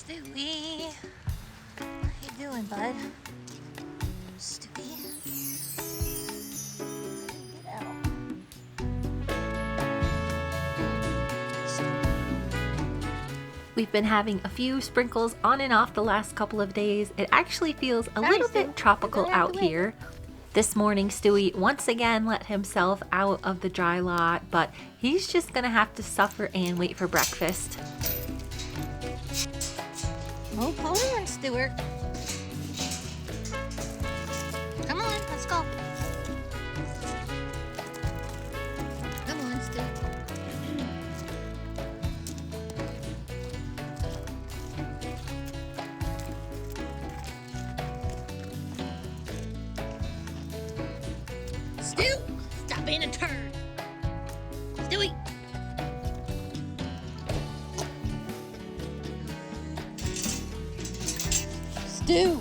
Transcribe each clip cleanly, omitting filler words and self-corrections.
Stewie, how you doing, bud? Stewie, get out. We've been having a few sprinkles on and off the last couple of days. It actually feels a little bit tropical out here. This morning, Stewie once again let himself out of the dry lot, but he's just gonna have to suffer and wait for breakfast. Oh, hold on, Stewart. Come on, let's go. Come on, Stewart. Stu, stop being a turd. Stewie. Stu,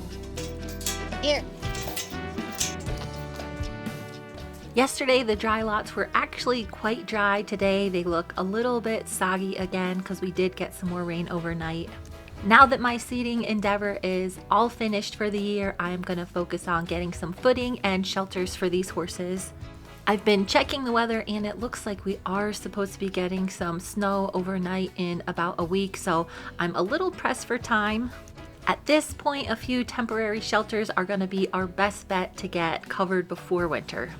here. Yesterday, the dry lots were actually quite dry. Today, they look a little bit soggy again because we did get some more rain overnight. Now that my seeding endeavor is all finished for the year, I'm going to focus on getting some footing and shelters for these horses. I've been checking the weather and it looks like we are supposed to be getting some snow overnight in about a week, so I'm a little pressed for time. At this point, a few temporary shelters are going to be our best bet to get covered before winter.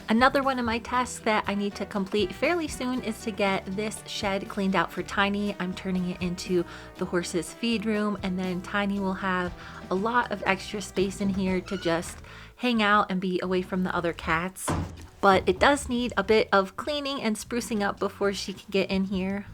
Another one of my tasks that I need to complete fairly soon is to get this shed cleaned out for Tiny. I'm turning it into the horse's feed room, and then Tiny will have a lot of extra space in here to just hang out and be away from the other cats. But it does need a bit of cleaning and sprucing up before she can get in here.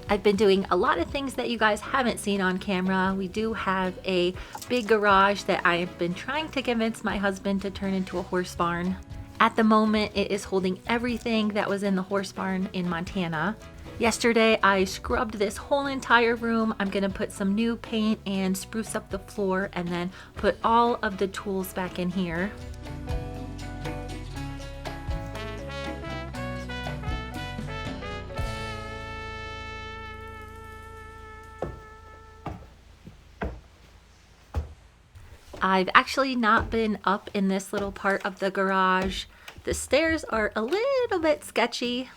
I've been doing a lot of things that you guys haven't seen on camera. We do have a big garage that I've been trying to convince my husband to turn into a horse barn. At the moment, it is holding everything that was in the horse barn in Montana. Yesterday, I scrubbed this whole entire room. I'm gonna put some new paint and spruce up the floor and then put all of the tools back in here. I've actually not been up in this little part of the garage. The stairs are a little bit sketchy.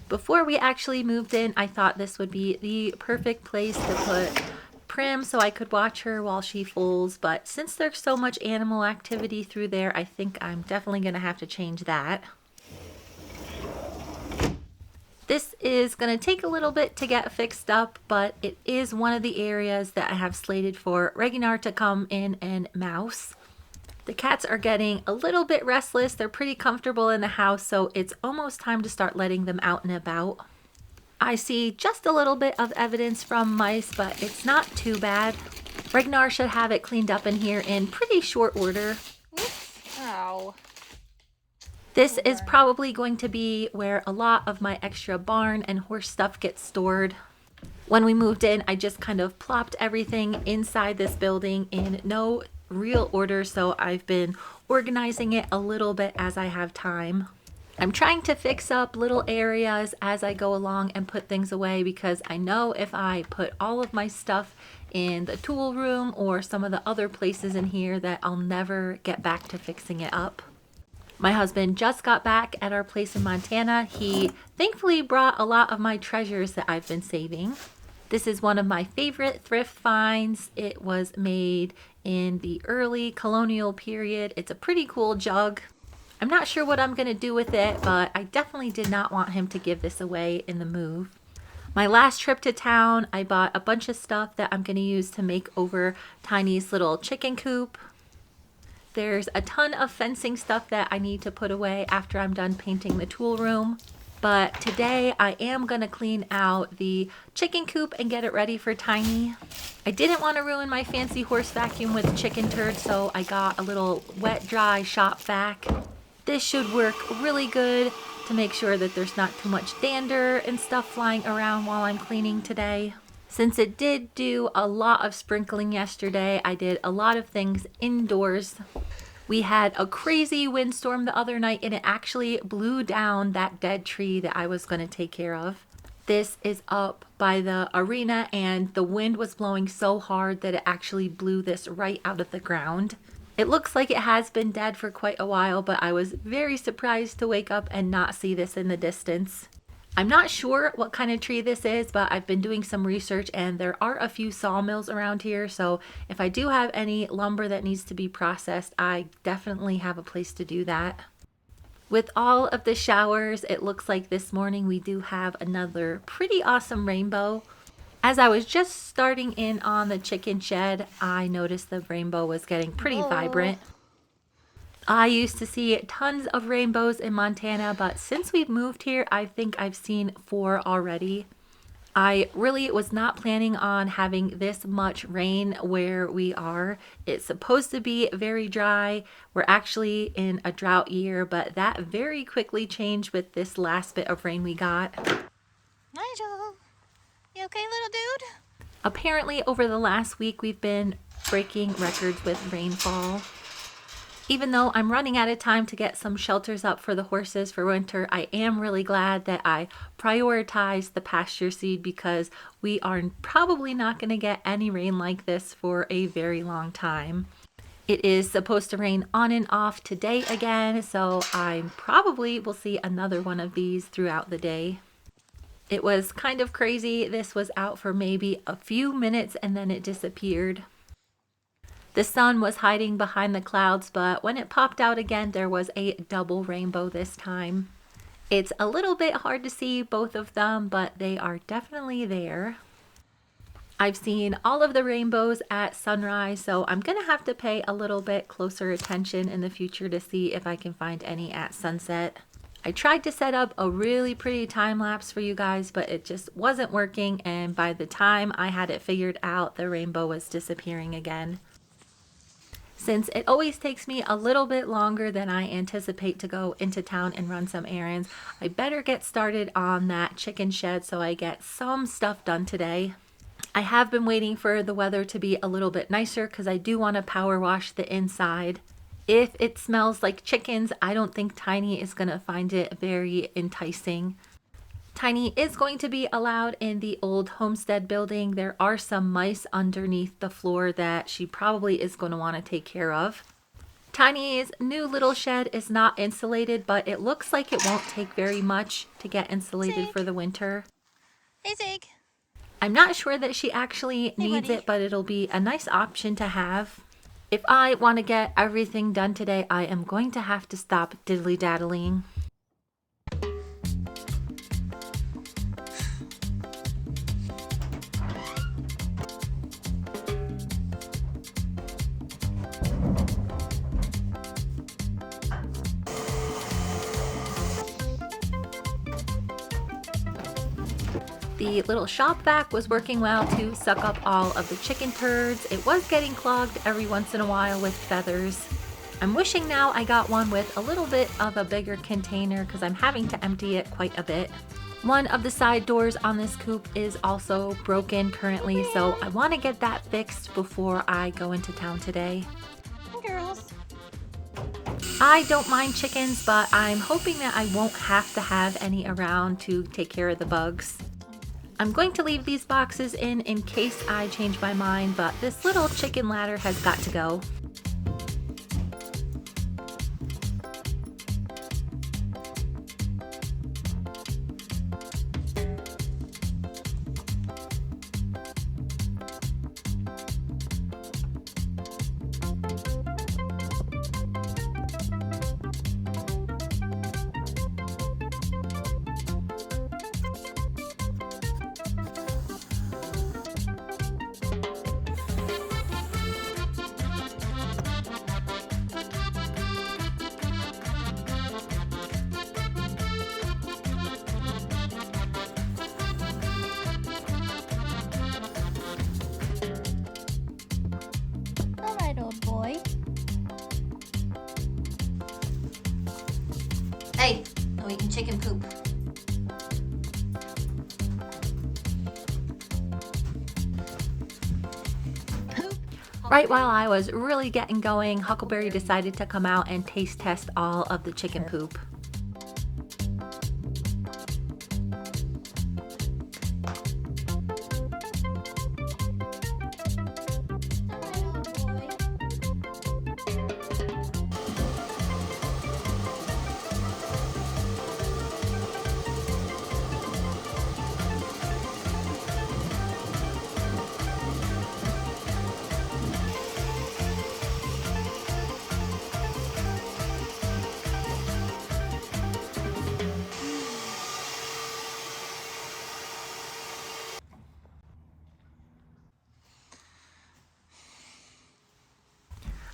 Before we actually moved in, I thought this would be the perfect place to put Prim so I could watch her while she foals, but since there's so much animal activity through there, I think I'm definitely gonna have to change that. This is going to take a little bit to get fixed up, but it is one of the areas that I have slated for Reginar to come in and mouse. The cats are getting a little bit restless. They're pretty comfortable in the house, so it's almost time to start letting them out and about. I see just a little bit of evidence from mice, but it's not too bad. Reginar should have it cleaned up in here in pretty short order. Oops. Ow. This is probably going to be where a lot of my extra barn and horse stuff gets stored. When we moved in, I just kind of plopped everything inside this building in no real order, so I've been organizing it a little bit as I have time. I'm trying to fix up little areas as I go along and put things away because I know if I put all of my stuff in the tool room or some of the other places in here that I'll never get back to fixing it up. My husband just got back at our place in Montana. He thankfully brought a lot of my treasures that I've been saving. This is one of my favorite thrift finds. It was made in the early colonial period. It's a pretty cool jug. I'm not sure what I'm going to do with it, but I definitely did not want him to give this away in the move. My last trip to town, I bought a bunch of stuff that I'm going to use to make over Tiny's little chicken coop. There's a ton of fencing stuff that I need to put away after I'm done painting the tool room. But today I am going to clean out the chicken coop and get it ready for Tiny. I didn't want to ruin my fancy horse vacuum with chicken turd, so I got a little wet dry shop vac. This should work really good to make sure that there's not too much dander and stuff flying around while I'm cleaning today. Since it did do a lot of sprinkling yesterday, I did a lot of things indoors. We had a crazy windstorm the other night and it actually blew down that dead tree that I was going to take care of. This is up by the arena and the wind was blowing so hard that it actually blew this right out of the ground. It looks like it has been dead for quite a while, but I was very surprised to wake up and not see this in the distance. I'm not sure what kind of tree this is, but I've been doing some research and there are a few sawmills around here. So if I do have any lumber that needs to be processed, I definitely have a place to do that. With all of the showers, it looks like this morning we do have another pretty awesome rainbow. As I was just starting in on the chicken shed, I noticed the rainbow was getting pretty vibrant. I used to see tons of rainbows in Montana, but since we've moved here, I think I've seen 4 already. I really was not planning on having this much rain where we are. It's supposed to be very dry. We're actually in a drought year, but that very quickly changed with this last bit of rain we got. Nigel, you okay, little dude? Apparently, over the last week, we've been breaking records with rainfall. Even though I'm running out of time to get some shelters up for the horses for winter, I am really glad that I prioritized the pasture seed because we are probably not going to get any rain like this for a very long time. It is supposed to rain on and off today again, so I probably will see another one of these throughout the day. It was kind of crazy. This was out for maybe a few minutes and then it disappeared. The sun was hiding behind the clouds, but when it popped out again, there was a double rainbow this time. It's a little bit hard to see both of them, but they are definitely there. I've seen all of the rainbows at sunrise, so I'm going to have to pay a little bit closer attention in the future to see if I can find any at sunset. I tried to set up a really pretty time lapse for you guys, but it just wasn't working, and by the time I had it figured out, the rainbow was disappearing again. Since it always takes me a little bit longer than I anticipate to go into town and run some errands, I better get started on that chicken shed so I get some stuff done today. I have been waiting for the weather to be a little bit nicer because I do want to power wash the inside. If it smells like chickens, I don't think Tiny is going to find it very enticing. Tiny is going to be allowed in the old homestead building. There are some mice underneath the floor that she probably is going to want to take care of. Tiny's new little shed is not insulated, but it looks like it won't take very much to get insulated for the winter. Hey, Zig. I'm not sure that she actually needs it, but it'll be a nice option to have. If I want to get everything done today, I am going to have to stop diddly-daddling. The little shop vac was working well to suck up all of the chicken turds. It was getting clogged every once in a while with feathers. I'm wishing now I got one with a little bit of a bigger container because I'm having to empty it quite a bit. One of the side doors on this coop is also broken currently, so I want to get that fixed before I go into town today. Girls. I don't mind chickens, but I'm hoping that I won't have to have any around to take care of the bugs. I'm going to leave these boxes in case I change my mind, but this little chicken ladder has got to go. Hey, no eating chicken poop. Right while I was really getting going, Huckleberry decided to come out and taste test all of the chicken poop.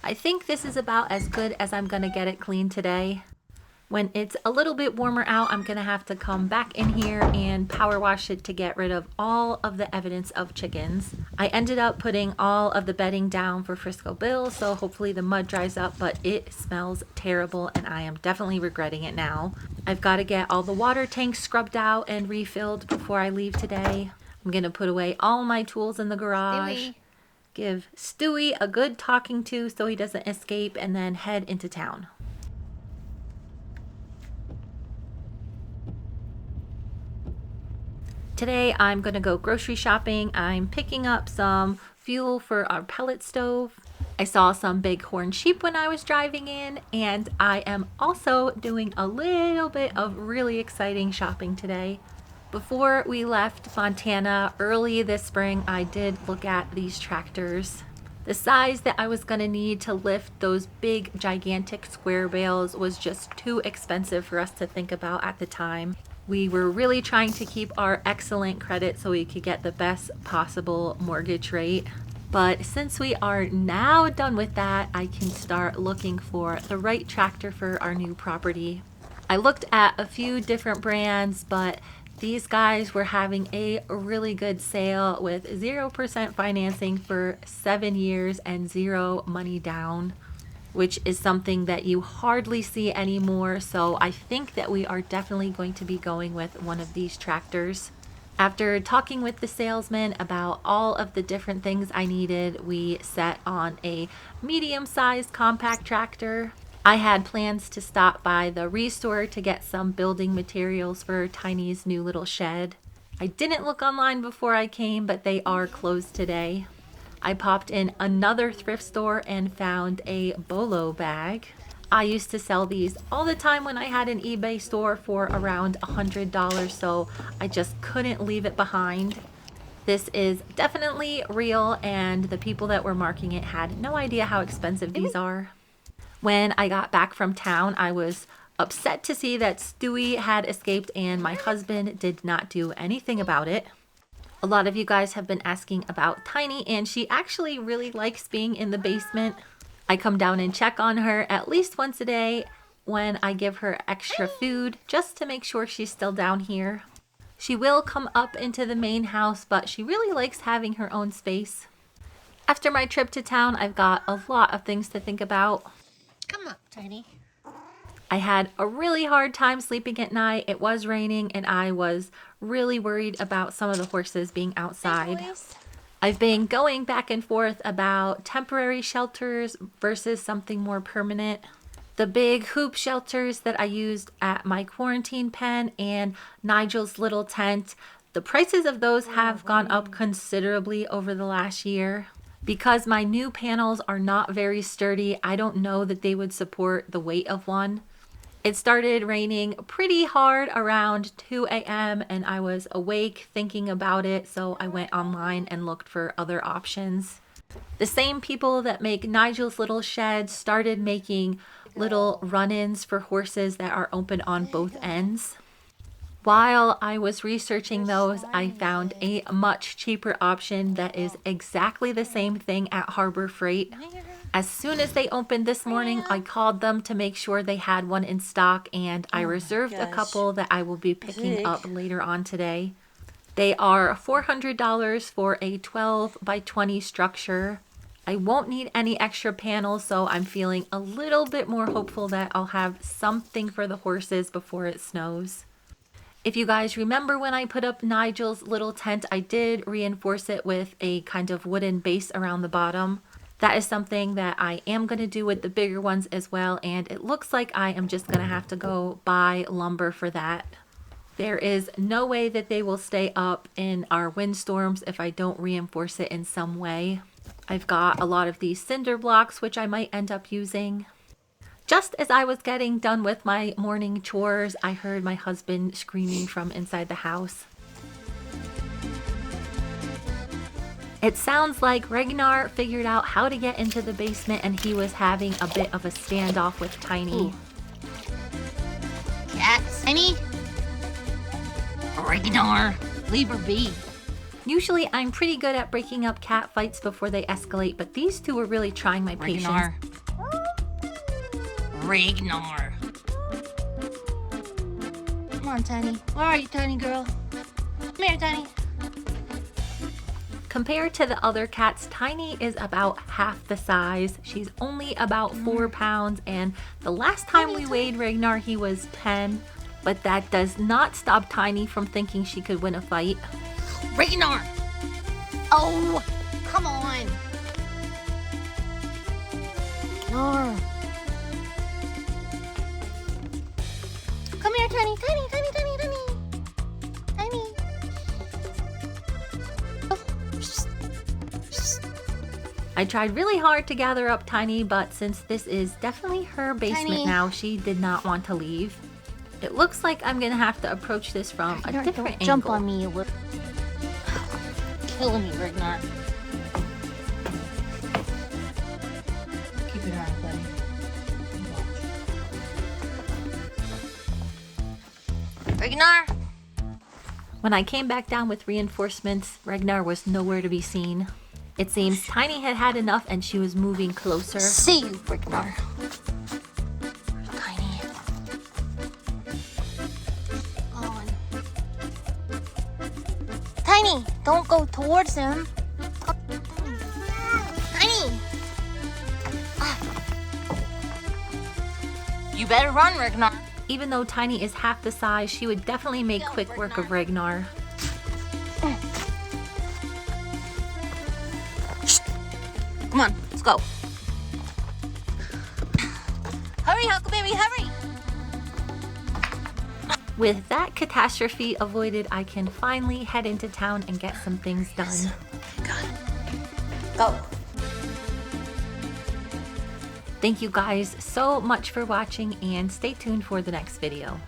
I think this is about as good as I'm gonna get it clean today. When it's a little bit warmer out, I'm gonna have to come back in here and power wash it to get rid of all of the evidence of chickens. I ended up putting all of the bedding down for Frisco Bill, so hopefully the mud dries up, but it smells terrible and I am definitely regretting it now. I've got to get all the water tanks scrubbed out and refilled before I leave today. I'm gonna put away all my tools in the garage. Stewie. Give Stewie a good talking to so he doesn't escape, and then head into town. Today I'm going to go grocery shopping. I'm picking up some fuel for our pellet stove. I saw some bighorn sheep when I was driving in, and I am also doing a little bit of really exciting shopping today. Before we left Montana early this spring, I did look at these tractors. The size that I was going to need to lift those big, gigantic square bales was just too expensive for us to think about at the time. We were really trying to keep our excellent credit so we could get the best possible mortgage rate. But since we are now done with that, I can start looking for the right tractor for our new property. I looked at a few different brands, but these guys were having a really good sale with 0% financing for 7 years and 0 money down, which is something that you hardly see anymore. So I think that we are definitely going to be going with one of these tractors. After talking with the salesman about all of the different things I needed, we set on a medium-sized compact tractor. I had plans to stop by the Restore to get some building materials for Tiny's new little shed. I didn't look online before I came, but they are closed today. I popped in another thrift store and found a bolo bag. I used to sell these all the time when I had an eBay store for around $100, so I just couldn't leave it behind. This is definitely real, and the people that were marking it had no idea how expensive these are. When I got back from town, I was upset to see that Stewie had escaped and my husband did not do anything about it. A lot of you guys have been asking about Tiny, and she actually really likes being in the basement. I come down and check on her at least once a day when I give her extra food, just to make sure she's still down here. She will come up into the main house, but she really likes having her own space. After my trip to town, I've got a lot of things to think about. Come up, Tiny. I had a really hard time sleeping at night. It was raining and I was really worried about some of the horses being outside. Hey, boys. I've been going back and forth about temporary shelters versus something more permanent. The big hoop shelters that I used at my quarantine pen and Nigel's little tent, the prices of those have gone up considerably over the last year. Because my new panels are not very sturdy, I don't know that they would support the weight of one. It started raining pretty hard around 2 a.m. and I was awake thinking about it, so I went online and looked for other options. The same people that make Nigel's little shed started making little run-ins for horses that are open on both ends. While I was researching those, I found a much cheaper option that is exactly the same thing at Harbor Freight. As soon as they opened this morning, I called them to make sure they had one in stock, and I reserved a couple that I will be picking up later on today. They are $400 for a 12 by 20 structure. I won't need any extra panels, so I'm feeling a little bit more hopeful that I'll have something for the horses before it snows. If you guys remember when I put up Nigel's little tent, I did reinforce it with a kind of wooden base around the bottom. That is something that I am going to do with the bigger ones as well, and it looks like I am just going to have to go buy lumber for that. There is no way that they will stay up in our windstorms if I don't reinforce it in some way. I've got a lot of these cinder blocks, which I might end up using. Just as I was getting done with my morning chores, I heard my husband screaming from inside the house. It sounds like Ragnar figured out how to get into the basement and he was having a bit of a standoff with Tiny. Ooh. Cat, Tiny? Ragnar, leave her be. Usually I'm pretty good at breaking up cat fights before they escalate, but these two were really trying my patience. Ragnar. Come on, Tiny. Where are you, Tiny girl? Come here, Tiny. Compared to the other cats, Tiny is about half the size. She's only about 4 pounds, and the last time we weighed Ragnar, he was 10. But that does not stop Tiny from thinking she could win a fight. Ragnar! Oh, come on. Ragnar. Come here, Tiny, Tiny, Tiny, Tiny, Tiny. Tiny. I tried really hard to gather up Tiny, but since this is definitely her basement Tiny. now, she did not want to leave. It looks like I'm gonna have to approach this from a different angle. Jump on me, you little. Killing me, Ragnar. Keep it on, buddy. Ragnar! When I came back down with reinforcements, Ragnar was nowhere to be seen. It seems Tiny had had enough and she was moving closer. See you, Ragnar. Tiny. On. Tiny, don't go towards him. Tiny. You better run, Ragnar. Even though Tiny is half the size, she would definitely make quick work of Ragnar. Come on, let's go. Hurry, Huckleberry, hurry! With that catastrophe avoided, I can finally head into town and get some things done. Go. Thank you guys so much for watching and stay tuned for the next video.